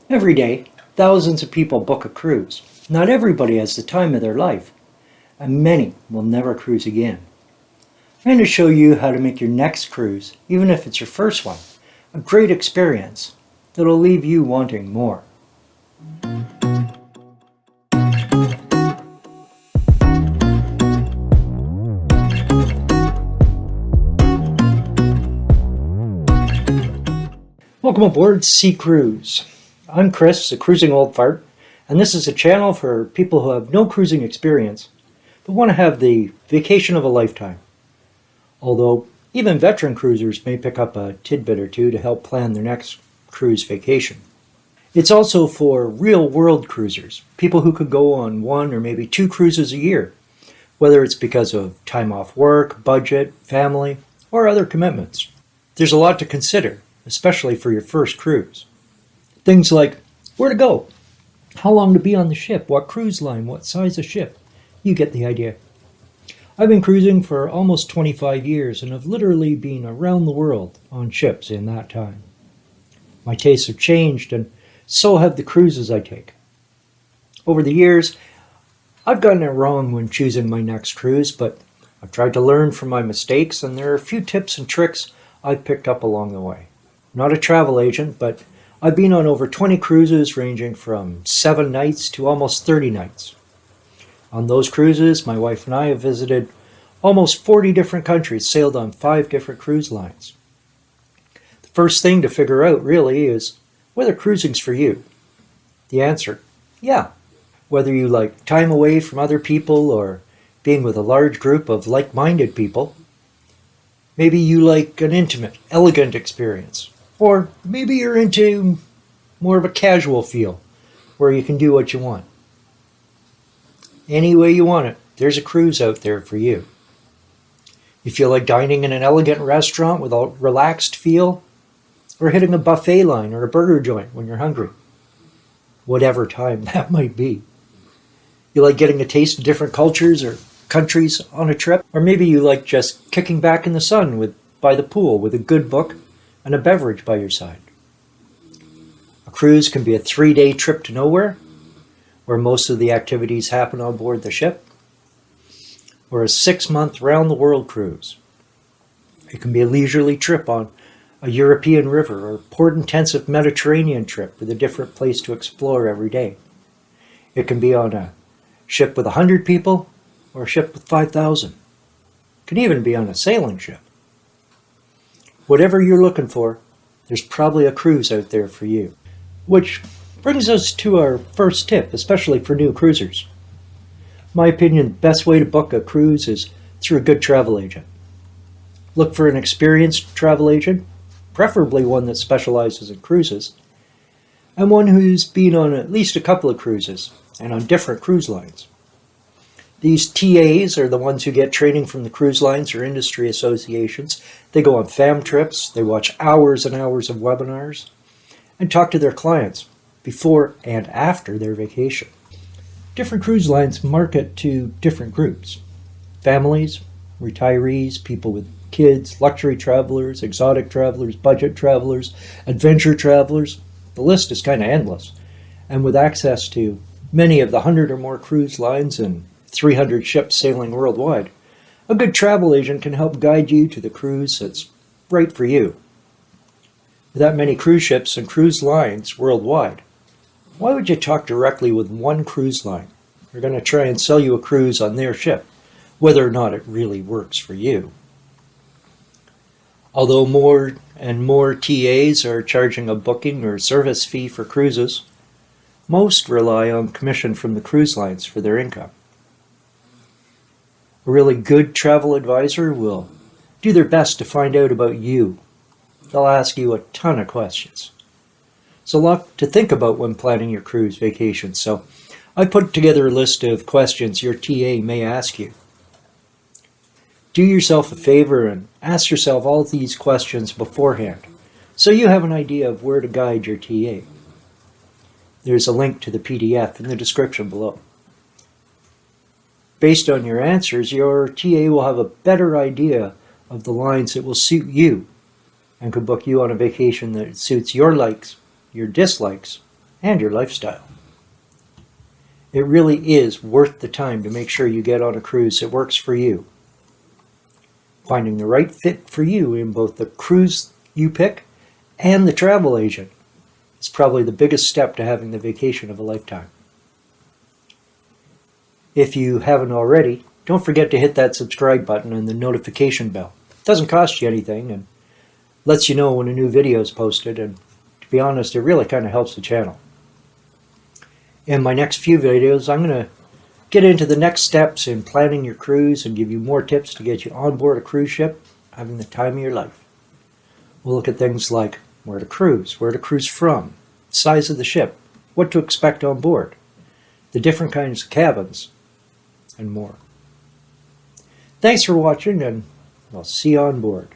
Every day, thousands of people book a cruise. Not everybody has the time of their life, and many will never cruise again. I'm going to show you how to make your next cruise, even if it's your first one, a great experience that'll leave you wanting more. Welcome aboard Sea Cruise. I'm Chris, a cruising old fart, and this is a channel for people who have no cruising experience but want to have the vacation of a lifetime. Although even veteran cruisers may pick up a tidbit or two to help plan their next cruise vacation. It's also for real-world cruisers, people who could go on one or maybe two cruises a year, whether it's because of time off work, budget, family, or other commitments. There's a lot to consider, especially for your first cruise. Things like where to go, how long to be on the ship, what cruise line, what size of ship. You get the idea. I've been cruising for almost 25 years and have literally been around the world on ships in that time. My tastes have changed and so have the cruises I take. Over the years, I've gotten it wrong when choosing my next cruise, but I've tried to learn from my mistakes, and there are a few tips and tricks I've picked up along the way. I'm not a travel agent, but I've been on over 20 cruises ranging from 7 nights to almost 30 nights. On those cruises, my wife and I have visited almost 40 different countries, sailed on 5 different cruise lines. The first thing to figure out really is whether cruising's for you. The answer, yeah. Whether you like time away from other people or being with a large group of like-minded people. Maybe you like an intimate, elegant experience. Or maybe you're into more of a casual feel, where you can do what you want. Any way you want it, there's a cruise out there for you. You feel like dining in an elegant restaurant with a relaxed feel, or hitting a buffet line or a burger joint when you're hungry. Whatever time that might be. You like getting a taste of different cultures or countries on a trip, or maybe you like just kicking back in the sun by the pool with a good book and a beverage by your side. A cruise can be a 3-day trip to nowhere, where most of the activities happen on board the ship, or a 6-month round-the-world cruise. It can be a leisurely trip on a European river or port-intensive Mediterranean trip with a different place to explore every day. It can be on a ship with 100 people or a ship with 5,000. It can even be on a sailing ship. Whatever you're looking for, there's probably a cruise out there for you. Which brings us to our first tip, especially for new cruisers. In my opinion, the best way to book a cruise is through a good travel agent. Look for an experienced travel agent, preferably one that specializes in cruises, and one who's been on at least a couple of cruises and on different cruise lines. These TAs are the ones who get training from the cruise lines or industry associations. They go on fam trips, they watch hours and hours of webinars, and talk to their clients before and after their vacation. Different cruise lines market to different groups. Families, retirees, people with kids, luxury travelers, exotic travelers, budget travelers, adventure travelers. The list is kind of endless. And with access to many of the 100 or more cruise lines and 300 ships sailing worldwide, a good travel agent can help guide you to the cruise that's right for you. With that many cruise ships and cruise lines worldwide, why would you talk directly with one cruise line? They're going to try and sell you a cruise on their ship, whether or not it really works for you. Although more and more TAs are charging a booking or service fee for cruises, most rely on commission from the cruise lines for their income. A really good travel advisor will do their best to find out about you. They'll ask you a ton of questions. It's a lot to think about when planning your cruise vacation, so I put together a list of questions your TA may ask you. Do yourself a favor and ask yourself all these questions beforehand, so you have an idea of where to guide your TA. There's a link to the PDF in the description below. Based on your answers, your TA will have a better idea of the lines that will suit you and could book you on a vacation that suits your likes, your dislikes, and your lifestyle. It really is worth the time to make sure you get on a cruise that works for you. Finding the right fit for you in both the cruise you pick and the travel agent is probably the biggest step to having the vacation of a lifetime. If you haven't already, don't forget to hit that subscribe button and the notification bell. It doesn't cost you anything and lets you know when a new video is posted, and to be honest, it really kind of helps the channel. In my next few videos, I'm going to get into the next steps in planning your cruise and give you more tips to get you on board a cruise ship, having the time of your life. We'll look at things like where to cruise from, size of the ship, what to expect on board, the different kinds of cabins, and more. Thanks for watching, and I'll see you on board.